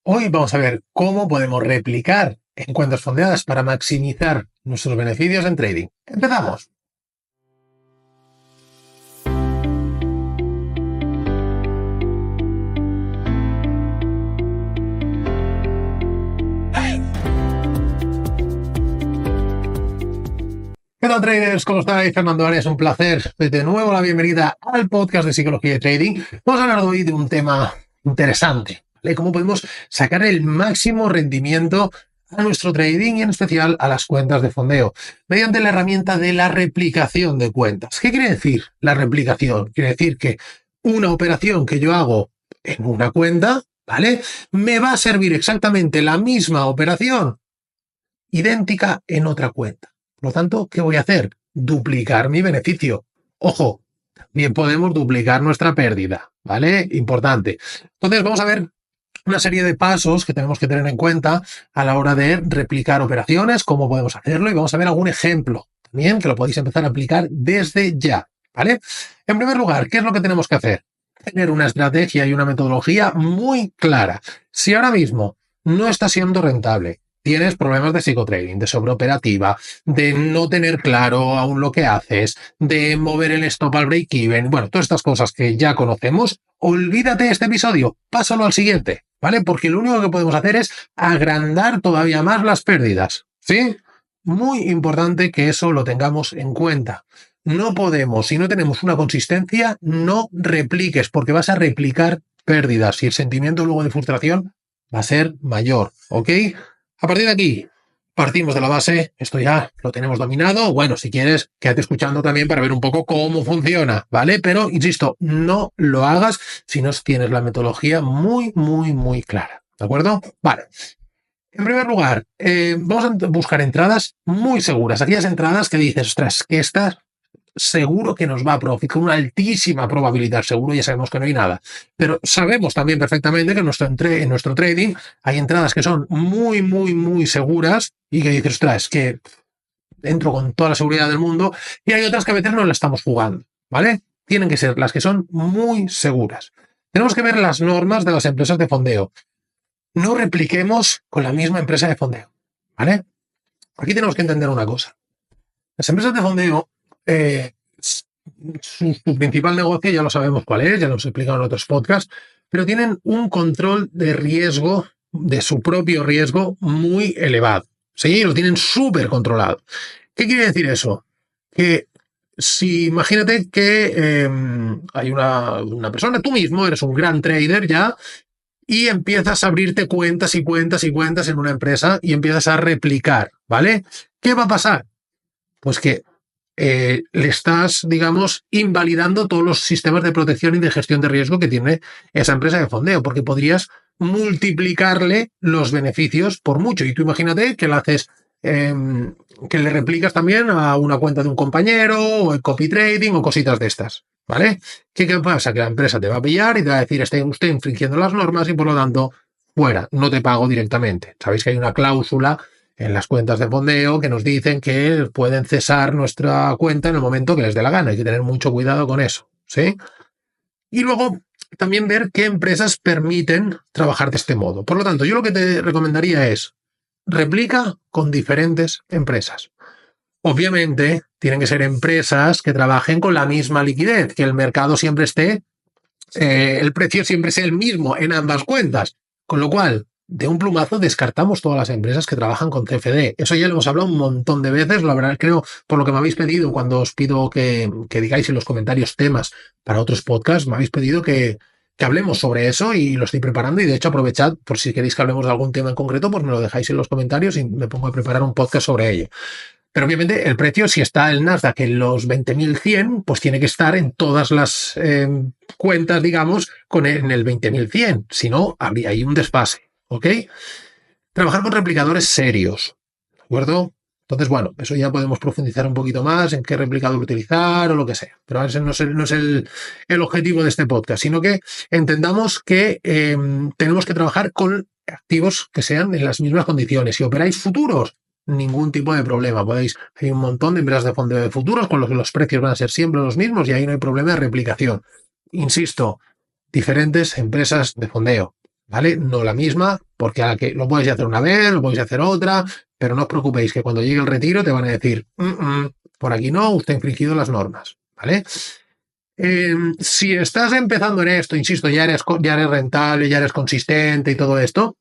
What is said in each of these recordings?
Hoy vamos a ver cómo podemos replicar en cuentas fondeadas para maximizar nuestros beneficios en trading. ¡Empezamos! ¿Qué tal, traders? ¿Cómo estáis? Fernando Arias, un placer. De nuevo la bienvenida al podcast de Psicología de Trading. Vamos a hablar hoy de un tema interesante, ¿vale? Cómo podemos sacar el máximo rendimiento a nuestro trading y en especial a las cuentas de fondeo mediante la herramienta de la replicación de cuentas. ¿Qué quiere decir la replicación? Quiere decir que una operación que yo hago en una cuenta, ¿vale?, me va a servir exactamente la misma operación idéntica en otra cuenta. Por lo tanto, ¿qué voy a hacer? Duplicar mi beneficio. Ojo, también podemos duplicar nuestra pérdida, ¿vale? Importante. Entonces, vamos a ver una serie de pasos que tenemos que tener en cuenta a la hora de replicar operaciones, cómo podemos hacerlo, y vamos a ver algún ejemplo también que lo podéis empezar a aplicar desde ya, ¿vale? En primer lugar, ¿qué es lo que tenemos que hacer? Tener una estrategia y una metodología muy clara. Si ahora mismo no está siendo rentable, tienes problemas de psicotrading, de sobreoperativa, de no tener claro aún lo que haces, de mover el stop al break-even, bueno, todas estas cosas que ya conocemos, olvídate de este episodio, pásalo al siguiente, ¿vale? Porque lo único que podemos hacer es agrandar todavía más las pérdidas, ¿sí? Muy importante que eso lo tengamos en cuenta. No podemos, si no tenemos una consistencia, no repliques, porque vas a replicar pérdidas y el sentimiento luego de frustración va a ser mayor, ¿ok? A partir de aquí, partimos de la base, esto ya lo tenemos dominado. Bueno, si quieres, quédate escuchando también para ver un poco cómo funciona, ¿vale? Pero, insisto, no lo hagas si no tienes la metodología muy clara, ¿de acuerdo? Vale. En primer lugar, vamos a buscar entradas muy seguras. Aquellas entradas que dices, ostras, que estas seguro que nos va a profit, con una altísima probabilidad, seguro ya sabemos que no hay nada. Pero sabemos también perfectamente que en nuestro trading hay entradas que son muy seguras y que dices, ostras, que entro con toda la seguridad del mundo, y hay otras que a veces no la estamos jugando, ¿vale? Tienen que ser las que son muy seguras. Tenemos que ver las normas de las empresas de fondeo. No repliquemos con la misma empresa de fondeo, ¿vale? Aquí tenemos que entender una cosa. Las empresas de fondeo, su principal negocio ya lo sabemos cuál es, ya lo hemos explicado en otros podcasts, pero tienen un control de riesgo, de su propio riesgo, muy elevado. Sí, lo tienen súper controlado. ¿Qué quiere decir eso? Que si imagínate que hay una persona, tú mismo eres un gran trader ya, y empiezas a abrirte cuentas y cuentas y cuentas en una empresa y empiezas a replicar, ¿vale? ¿Qué va a pasar? Pues que le estás, digamos, invalidando todos los sistemas de protección y de gestión de riesgo que tiene esa empresa de fondeo, porque podrías multiplicarle los beneficios por mucho. Y tú imagínate que le haces, que le replicas también a una cuenta de un compañero, o el copy trading, o cositas de estas, ¿vale? ¿Qué pasa? Que la empresa te va a pillar y te va a decir, está usted infringiendo las normas y por lo tanto, fuera, no te pago directamente. Sabéis que hay una cláusula en las cuentas de fondeo que nos dicen que pueden cesar nuestra cuenta en el momento que les dé la gana. Hay que tener mucho cuidado con eso, ¿sí? Y luego también ver qué empresas permiten trabajar de este modo. Por lo tanto, yo lo que te recomendaría es replica con diferentes empresas. Obviamente, tienen que ser empresas que trabajen con la misma liquidez, que el mercado siempre esté, el precio siempre sea el mismo en ambas cuentas. Con lo cual, de un plumazo descartamos todas las empresas que trabajan con CFD. Eso ya lo hemos hablado un montón de veces. La verdad, creo, por lo que me habéis pedido, cuando os pido que digáis en los comentarios temas para otros podcasts, me habéis pedido que hablemos sobre eso y lo estoy preparando. Y de hecho, aprovechad, por si queréis que hablemos de algún tema en concreto, pues me lo dejáis en los comentarios y me pongo a preparar un podcast sobre ello. Pero obviamente el precio, si está el Nasdaq en los 20.100, pues tiene que estar en todas las cuentas, digamos, en el 20.100. Si no, habría ahí un desfase. ¿Ok? Trabajar con replicadores serios, ¿de acuerdo? Entonces, bueno, eso ya podemos profundizar un poquito más en qué replicador utilizar o lo que sea. Pero ese no es el objetivo de este podcast, sino que entendamos que tenemos que trabajar con activos que sean en las mismas condiciones. Si operáis futuros, ningún tipo de problema. Hay un montón de empresas de fondeo de futuros con los que los precios van a ser siempre los mismos y ahí no hay problema de replicación. Insisto, diferentes empresas de fondeo, ¿vale? No la misma, porque a la que lo puedes hacer una vez, lo puedes hacer otra, pero no os preocupéis que cuando llegue el retiro te van a decir, por aquí no, usted ha infringido las normas, ¿vale? Si estás empezando en esto, insisto, ya eres rentable, ya eres consistente y todo esto,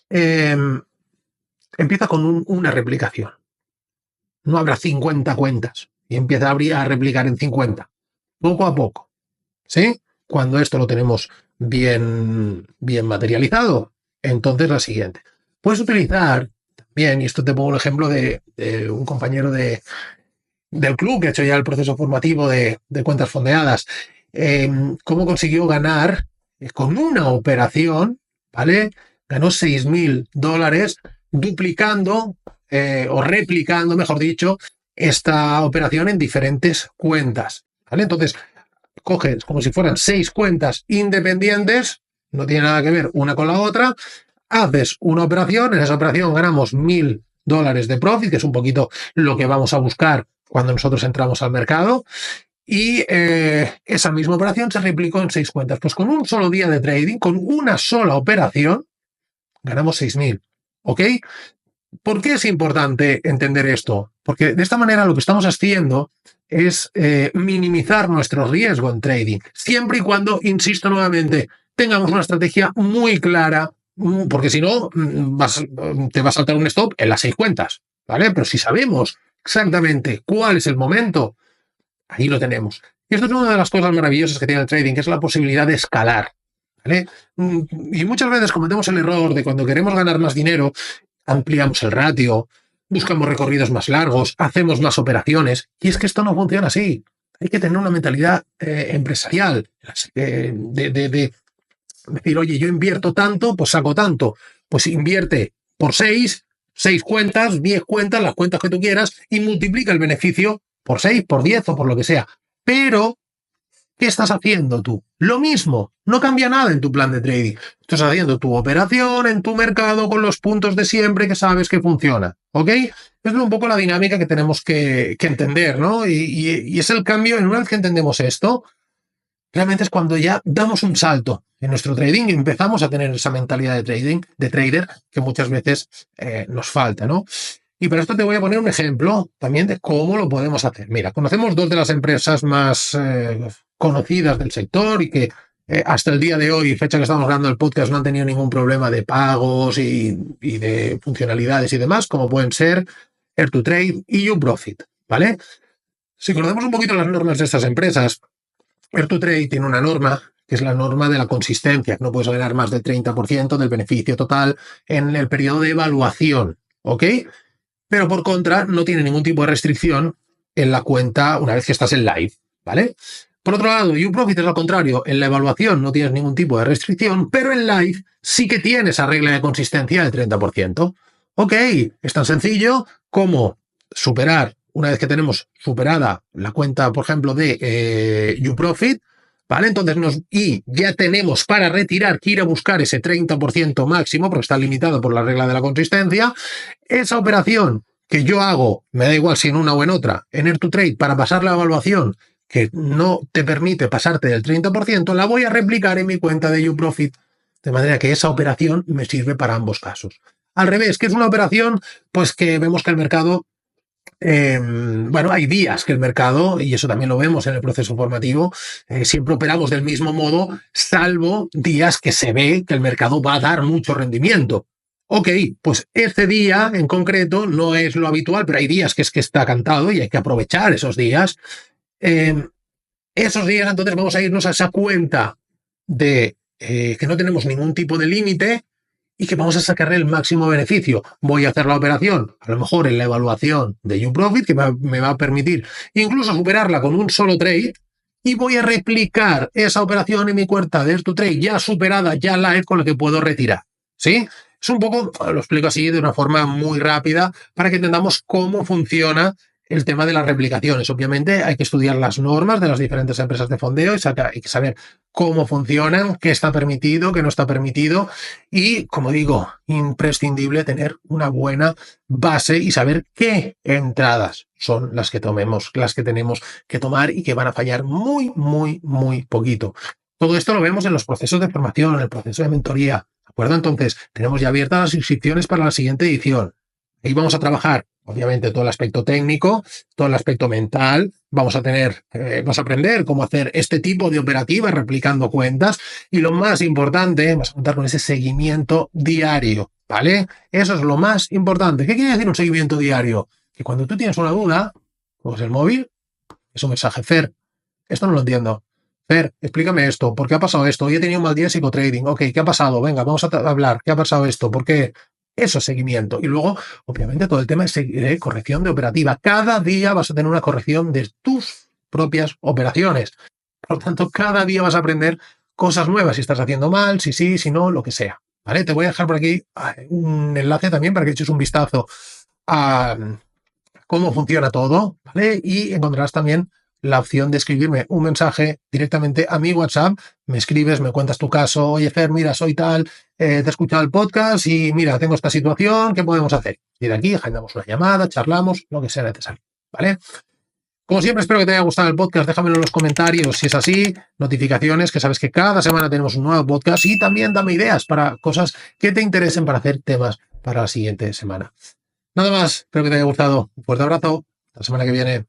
empieza con una replicación. No habrá 50 cuentas y empieza a replicar en 50, poco a poco, ¿sí? Cuando esto lo tenemos bien materializado, entonces la siguiente. Puedes utilizar también, y esto te pongo un ejemplo de un compañero del club que ha hecho ya el proceso formativo de cuentas fondeadas, cómo consiguió ganar con una operación, ¿vale? Ganó $6.000 duplicando o replicando, mejor dicho, esta operación en diferentes cuentas, ¿vale? Entonces, coges como si fueran 6 cuentas independientes, no tiene nada que ver una con la otra, haces una operación, en esa operación ganamos $1.000 de profit, que es un poquito lo que vamos a buscar cuando nosotros entramos al mercado, y esa misma operación se replicó en 6 cuentas. Pues con un solo día de trading, con una sola operación, ganamos 6.000, ¿ok? ¿Por qué es importante entender esto? Porque de esta manera lo que estamos haciendo es minimizar nuestro riesgo en trading, siempre y cuando, insisto nuevamente, tengamos una estrategia muy clara, porque si no, te va a saltar un stop en las 6 cuentas, ¿vale? Pero si sabemos exactamente cuál es el momento, ahí lo tenemos. Y esto es una de las cosas maravillosas que tiene el trading, que es la posibilidad de escalar, ¿vale? Y muchas veces cometemos el error de cuando queremos ganar más dinero, ampliamos el ratio, buscamos recorridos más largos, hacemos más operaciones, y es que esto no funciona así. Hay que tener una mentalidad empresarial, de decir, oye, yo invierto tanto, pues saco tanto. Pues invierte por 6 cuentas, 10 cuentas, las cuentas que tú quieras, y multiplica el beneficio por 6, por 10 o por lo que sea. Pero, ¿qué estás haciendo tú? Lo mismo, no cambia nada en tu plan de trading. Estás haciendo tu operación en tu mercado con los puntos de siempre que sabes que funciona, ¿ok? Es un poco la dinámica que tenemos que entender, ¿no? Y es el cambio, en una vez que entendemos esto, realmente es cuando ya damos un salto en nuestro trading y empezamos a tener esa mentalidad de trading, de trader, que muchas veces nos falta, ¿no? Y para esto te voy a poner un ejemplo también de cómo lo podemos hacer. Mira, conocemos dos de las empresas más conocidas del sector y que hasta el día de hoy, fecha que estamos grabando el podcast, no han tenido ningún problema de pagos y de funcionalidades y demás, como pueden ser Air2Trade y YouProfit, ¿vale? Si conocemos un poquito las normas de estas empresas, Air2Trade tiene una norma que es la norma de la consistencia, que no puedes ganar más del 30% del beneficio total en el periodo de evaluación, ¿ok? Pero por contra no tiene ningún tipo de restricción en la cuenta una vez que estás en live, ¿vale? Por otro lado, YouProfit es al contrario, en la evaluación no tienes ningún tipo de restricción, pero en live sí que tienes esa regla de consistencia del 30%. Ok, es tan sencillo como superar, una vez que tenemos superada la cuenta, por ejemplo, de YouProfit, ¿vale? Entonces y ya tenemos para retirar que ir a buscar ese 30% máximo, porque está limitado por la regla de la consistencia. Esa operación que yo hago, me da igual si en una o en otra, en Air2Trade, para pasar la evaluación que no te permite pasarte del 30%, la voy a replicar en mi cuenta de YouProfit, de manera que esa operación me sirve para ambos casos. Al revés, que es una operación, pues que vemos que el mercado bueno, hay días que el mercado, y eso también lo vemos en el proceso formativo, siempre operamos del mismo modo, salvo días que se ve que el mercado va a dar mucho rendimiento. Ok, pues este día en concreto no es lo habitual, pero hay días que es que está cantado y hay que aprovechar esos días. Esos días entonces vamos a irnos a esa cuenta de que no tenemos ningún tipo de límite y que vamos a sacarle el máximo beneficio. Voy a hacer la operación, a lo mejor en la evaluación de YouProfit, que me va a permitir incluso superarla con un solo trade, y voy a replicar esa operación en mi cuenta de Air2Trade ya superada, ya live, con la que puedo retirar. ¿Sí? Es un poco, lo explico así de una forma muy rápida, para que entendamos cómo funciona el tema de las replicaciones. Obviamente hay que estudiar las normas de las diferentes empresas de fondeo y hay que saber cómo funcionan, qué está permitido, qué no está permitido y, como digo, imprescindible tener una buena base y saber qué entradas son las que tenemos que tomar y que van a fallar muy, muy, muy poquito. Todo esto lo vemos en los procesos de formación, en el proceso de mentoría. acuerdo? Entonces, tenemos ya abiertas las inscripciones para la siguiente edición. Ahí vamos a trabajar, obviamente, todo el aspecto técnico, todo el aspecto mental. Vas a aprender cómo hacer este tipo de operativas replicando cuentas. Y lo más importante, vas a contar con ese seguimiento diario, ¿vale? Eso es lo más importante. ¿Qué quiere decir un seguimiento diario? Que cuando tú tienes una duda, coges el móvil, es un mensaje: Fer, esto no lo entiendo. Fer, explícame esto. ¿Por qué ha pasado esto? Hoy he tenido un mal día de psicotrading. Ok, ¿qué ha pasado? Venga, vamos a hablar. ¿Qué ha pasado esto? ¿Por qué? Eso es seguimiento. Y luego, obviamente, todo el tema es corrección de operativa. Cada día vas a tener una corrección de tus propias operaciones. Por lo tanto, cada día vas a aprender cosas nuevas. Si estás haciendo mal, si sí, si no, lo que sea. ¿Vale? Te voy a dejar por aquí un enlace también para que eches un vistazo a cómo funciona todo, ¿vale? Y encontrarás también la opción de escribirme un mensaje directamente a mi WhatsApp. Me escribes, me cuentas tu caso. Oye, Fer, mira, soy tal, te he escuchado el podcast y mira, tengo esta situación, ¿qué podemos hacer? Y de aquí agendamos una llamada, charlamos, lo que sea necesario, ¿vale? Como siempre, espero que te haya gustado el podcast. Déjamelo en los comentarios si es así, notificaciones, que sabes que cada semana tenemos un nuevo podcast, y también dame ideas para cosas que te interesen para hacer temas para la siguiente semana. Nada más, espero que te haya gustado. Un fuerte abrazo. Hasta la semana que viene.